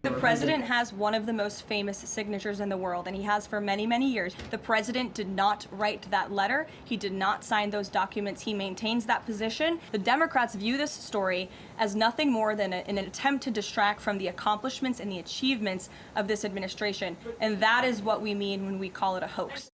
The president has one of the most famous signatures in the world, and he has for many, many years. The president did not write that letter. He did not sign those documents. He maintains that position. The Democrats view this story as nothing more than an attempt to distract from the accomplishments and the achievements of this administration. And that is what we mean when we call it a hoax.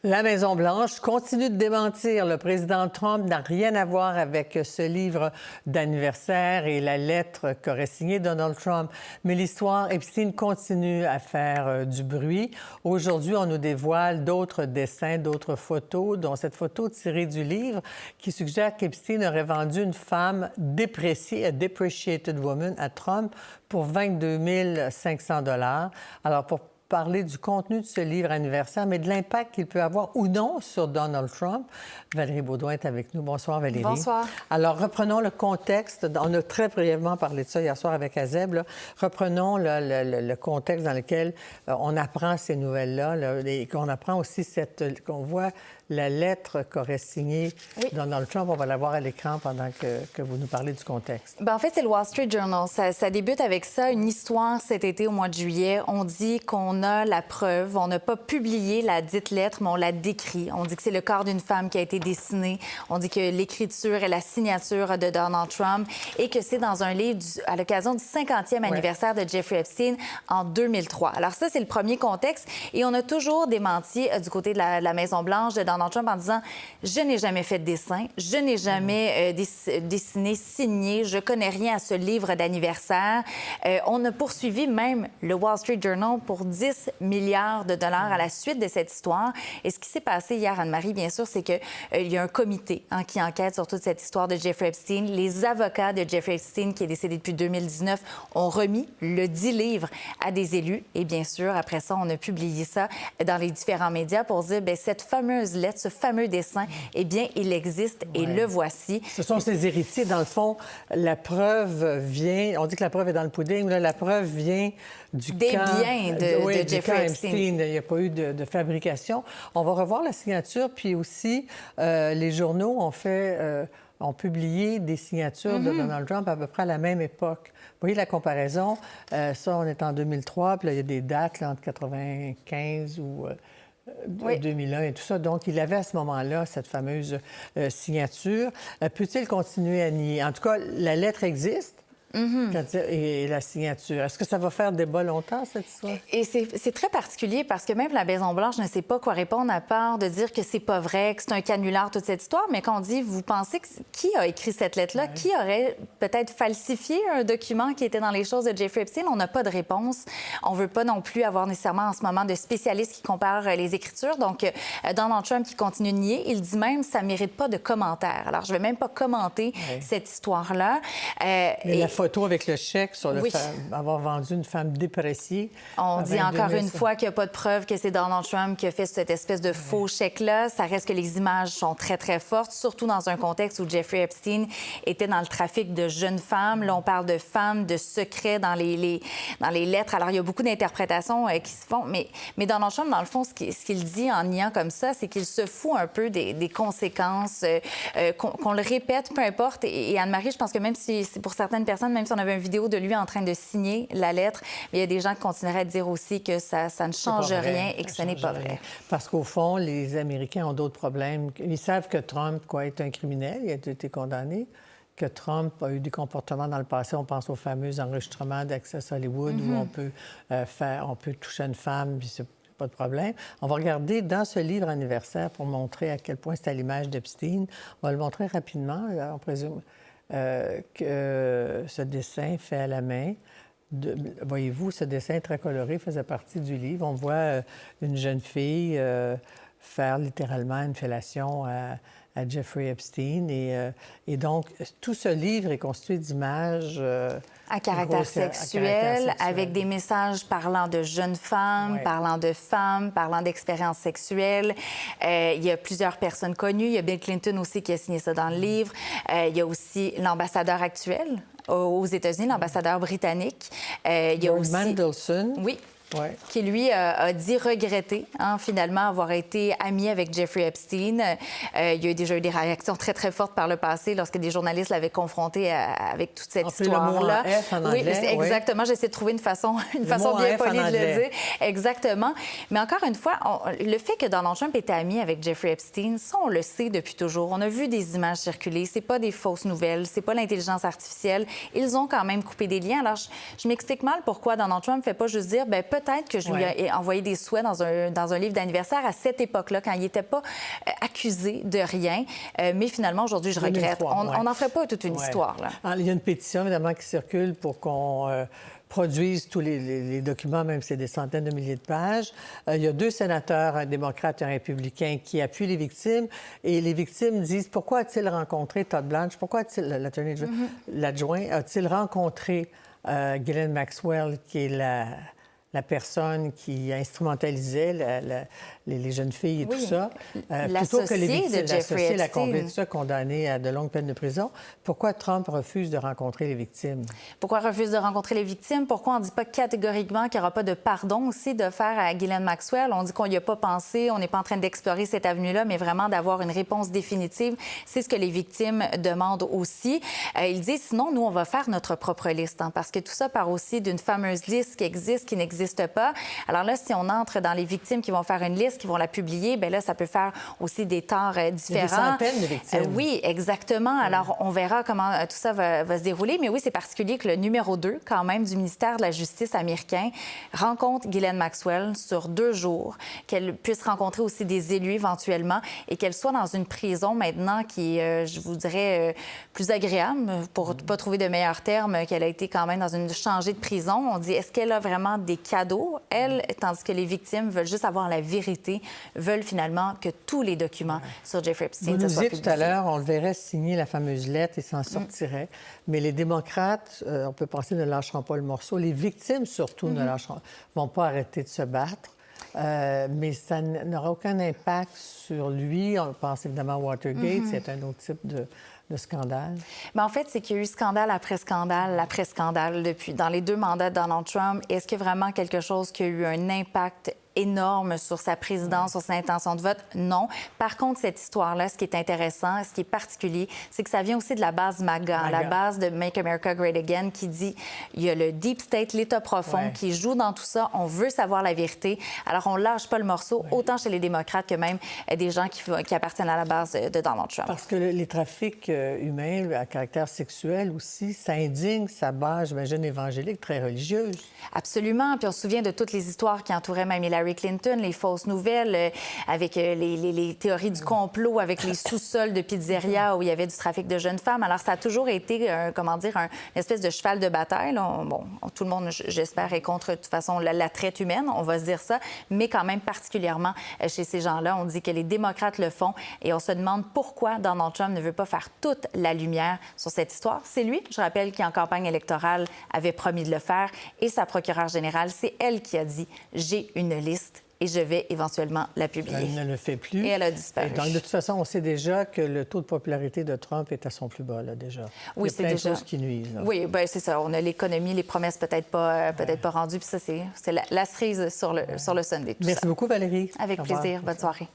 La Maison-Blanche continue de démentir. Le président Trump n'a rien à voir avec ce livre d'anniversaire et la lettre qu'aurait signée Donald Trump. Mais l'histoire Epstein continue à faire du bruit. Aujourd'hui, on nous dévoile d'autres dessins, d'autres photos, dont cette photo tirée du livre qui suggère qu'Epstein aurait vendu une femme dépréciée, a depreciated woman, à Trump pour 22 500 $. Alors, pour parler du contenu de ce livre anniversaire, mais de l'impact qu'il peut avoir ou non sur Donald Trump. Valérie Beaudoin est avec nous. Bonsoir, Valérie. Bonsoir. Alors, reprenons le contexte. On a très brièvement parlé de ça hier soir avec Azeb. Là. Reprenons le contexte dans lequel on apprend ces nouvelles-là et qu'on apprend aussi qu'on voit la lettre qu'aurait signée Donald Trump. On va la voir à l'écran pendant que vous nous parlez du contexte. Bien, en fait, c'est le Wall Street Journal. Ça débute avec ça, une histoire cet été au mois de juillet. On dit qu'on a la preuve. On n'a pas publié la dite lettre, mais on la décrit. On dit que c'est le corps d'une femme qui a été dessiné. On dit que l'écriture est la signature de Donald Trump et que c'est dans un livre à l'occasion du 50e anniversaire de Jeffrey Epstein en 2003. Alors ça, c'est le premier contexte. Et on a toujours démenti du côté de la Maison-Blanche de Donald Trump en disant « Je n'ai jamais fait de dessin, je n'ai jamais dessiné, signé, je connais rien à ce livre d'anniversaire. » On a poursuivi même le Wall Street Journal pour 10 milliards de dollars à la suite de cette histoire. Et ce qui s'est passé hier, Anne-Marie, bien sûr, c'est qu'il y a un comité qui enquête sur toute cette histoire de Jeffrey Epstein. Les avocats de Jeffrey Epstein, qui est décédé depuis 2019, ont remis le 10 livres à des élus. Et bien sûr, après ça, on a publié ça dans les différents médias pour dire, bien, cette fameuse lettre, ce fameux dessin, eh bien, il existe et le voici. Ce sont ses héritiers. Dans le fond, la preuve vient... On dit que la preuve est dans le pudding. Là, la preuve vient du des camp... biens de Jeffrey Epstein. Il n'y a pas eu de fabrication. On va revoir la signature. Puis aussi, les journaux ont publié des signatures de Donald Trump à peu près à la même époque. Vous voyez la comparaison? Ça, on est en 2003, puis là, il y a des dates là, entre 95 ou 2001 et tout ça. Donc, il avait à ce moment-là cette fameuse signature. Peut-il continuer à nier? En tout cas, la lettre existe. Et la signature. Est-ce que ça va faire débat longtemps, cette histoire? Et c'est très particulier parce que même la Maison-Blanche ne sait pas quoi répondre à part de dire que c'est pas vrai, que c'est un canular, toute cette histoire. Mais quand on dit, vous pensez qui a écrit cette lettre-là? Qui aurait peut-être falsifié un document qui était dans les choses de Jeffrey Epstein? On n'a pas de réponse. On veut pas non plus avoir nécessairement en ce moment de spécialistes qui comparent les écritures. Donc, Donald Trump qui continue de nier, il dit même, ça mérite pas de commentaires. Alors, je vais même pas commenter cette histoire-là. La photo avec le chèque sur avoir vendu une femme dépréciée. On dit encore une fois qu'il n'y a pas de preuve que c'est Donald Trump qui a fait cette espèce de faux chèque-là. Ça reste que les images sont très, très fortes, surtout dans un contexte où Jeffrey Epstein était dans le trafic de jeunes femmes. Là, on parle de femmes, de secrets dans les lettres. Alors, il y a beaucoup d'interprétations qui se font. Mais Donald Trump, dans le fond, ce qu'il dit en niant comme ça, c'est qu'il se fout un peu des conséquences, qu'on le répète, peu importe. Et Anne-Marie, je pense que même si c'est pour certaines personnes, même si on avait une vidéo de lui en train de signer la lettre, mais il y a des gens qui continueraient à dire aussi que ça ne change rien et que ce n'est pas vrai. Parce qu'au fond, les Américains ont d'autres problèmes. Ils savent que Trump, est un criminel, il a été condamné, que Trump a eu des comportements dans le passé. On pense aux fameux enregistrements d'Access Hollywood où on peut toucher une femme, puis c'est pas de problème. On va regarder dans ce livre anniversaire pour montrer à quel point c'est à l'image d'Epstein. On va le montrer rapidement, on présume. Que ce dessin fait à la main. Voyez-vous, ce dessin très coloré faisait partie du livre. On voit une jeune fille faire littéralement une fellation à Jeffrey Epstein. Et donc, tout ce livre est constitué d'images... à caractère sexuel, avec des messages parlant de jeunes femmes, parlant de femmes, parlant d'expériences sexuelles. Il y a plusieurs personnes connues. Il y a Bill Clinton aussi qui a signé ça dans le livre. Il y a aussi l'ambassadeur actuel aux États-Unis, l'ambassadeur britannique. Il y a aussi... Mandelson. Oui. Ouais. qui, lui, a dit regretter, finalement, avoir été ami avec Jeffrey Epstein. Il y a déjà eu des réactions très, très fortes par le passé lorsque des journalistes l'avaient confronté avec toute cette histoire-là. Le mot en F en anglais, oui, exactement. J'essaie de trouver une façon bien polie de le dire. Exactement. Mais encore une fois, le fait que Donald Trump était ami avec Jeffrey Epstein, ça, on le sait depuis toujours. On a vu des images circuler. C'est pas des fausses nouvelles. C'est pas l'intelligence artificielle. Ils ont quand même coupé des liens. Alors, je m'explique mal pourquoi Donald Trump ne fait pas juste dire, bien, peut-être que je lui ai envoyé des souhaits dans un livre d'anniversaire à cette époque-là, quand il n'était pas accusé de rien. Mais finalement, aujourd'hui, je regrette. On n'en ferait pas toute une histoire, là. Alors, il y a une pétition, évidemment, qui circule pour qu'on produise tous les documents, même si c'est des centaines de milliers de pages. Il y a 2 sénateurs, un démocrate et un républicain, qui appuient les victimes. Et les victimes disent, pourquoi a-t-il rencontré Todd Blanche? Pourquoi a-t-il, l'adjoint, a-t-il rencontré Ghislaine Maxwell, qui est la personne qui instrumentalisait les jeunes filles et tout ça, plutôt que les victimes, l'associé, la convict, tout ça, condamné à de longues peines de prison. Pourquoi Trump refuse de rencontrer les victimes? Pourquoi refuse de rencontrer les victimes? Pourquoi on ne dit pas catégoriquement qu'il n'y aura pas de pardon aussi de faire à Ghislaine Maxwell? On dit qu'on n'y a pas pensé, on n'est pas en train d'explorer cette avenue-là, mais vraiment d'avoir une réponse définitive. C'est ce que les victimes demandent aussi. Ils disent, sinon, nous, on va faire notre propre liste, parce que tout ça part aussi d'une fameuse liste qui existe, qui n'existe pas. Alors là, si on entre dans les victimes qui vont faire une liste, qui vont la publier, bien là, ça peut faire aussi des torts différents. Il y a des centaines de victimes. Oui, exactement. Alors, on verra comment tout ça va se dérouler. Mais oui, c'est particulier que le numéro 2, quand même, du ministère de la Justice américain rencontre Ghislaine Maxwell sur 2 jours, qu'elle puisse rencontrer aussi des élus éventuellement et qu'elle soit dans une prison maintenant qui est, je vous dirais, plus agréable, pour ne pas trouver de meilleurs termes, qu'elle a été quand même dans une changée de prison. On dit, est-ce qu'elle a vraiment des cadeaux, elle, tandis que les victimes veulent juste avoir la vérité, veulent finalement que tous les documents sur Jeffrey Epstein soient publiés. Vous nous disiez tout à l'heure, on le verrait signer la fameuse lettre et s'en sortirait. Mais les démocrates, on peut penser, ne lâcheront pas le morceau. Les victimes, surtout, ne vont pas arrêter de se battre. Mais ça n'aura aucun impact sur lui. On pense évidemment à Watergate, c'est un autre type de scandale. Mais en fait, c'est qu'il y a eu scandale après scandale dans les 2 mandats de Donald Trump. Est-ce que vraiment quelque chose qui a eu un impact énorme sur sa présidence, sur sa intention de vote? Non. Par contre, cette histoire-là, ce qui est intéressant, ce qui est particulier, c'est que ça vient aussi de la base MAGA, la base de Make America Great Again, qui dit il y a le deep state, l'État profond, qui joue dans tout ça. On veut savoir la vérité. Alors, on lâche pas le morceau, autant chez les démocrates que même des gens qui appartiennent à la base de Donald Trump. Parce que les trafics humains à caractère sexuel aussi, ça indigne sa base, j'imagine, évangélique, très religieuse. Absolument. Puis on se souvient de toutes les histoires qui entouraient même Hillary Clinton, les fausses nouvelles, avec les théories du complot, avec les sous-sols de pizzeria où il y avait du trafic de jeunes femmes. Alors, ça a toujours été, une espèce de cheval de bataille. Bon, tout le monde, j'espère, est contre, de toute façon, la traite humaine, on va se dire ça, mais quand même particulièrement chez ces gens-là. On dit que les démocrates le font et on se demande pourquoi Donald Trump ne veut pas faire toute la lumière sur cette histoire. C'est lui, je rappelle, qui, en campagne électorale, avait promis de le faire. Et sa procureure générale, c'est elle qui a dit « J'ai une liste et je vais éventuellement la publier ». Elle ne le fait plus. Et elle a disparu. Et donc, de toute façon, on sait déjà que le taux de popularité de Trump est à son plus bas, là, déjà. Oui, c'est plein de choses qui nuisent. Là. Oui, bien, c'est ça. On a l'économie, les promesses peut-être pas rendues. Puis ça, c'est la cerise sur le sundae. Merci beaucoup, Valérie. Avec plaisir. Bonne soirée.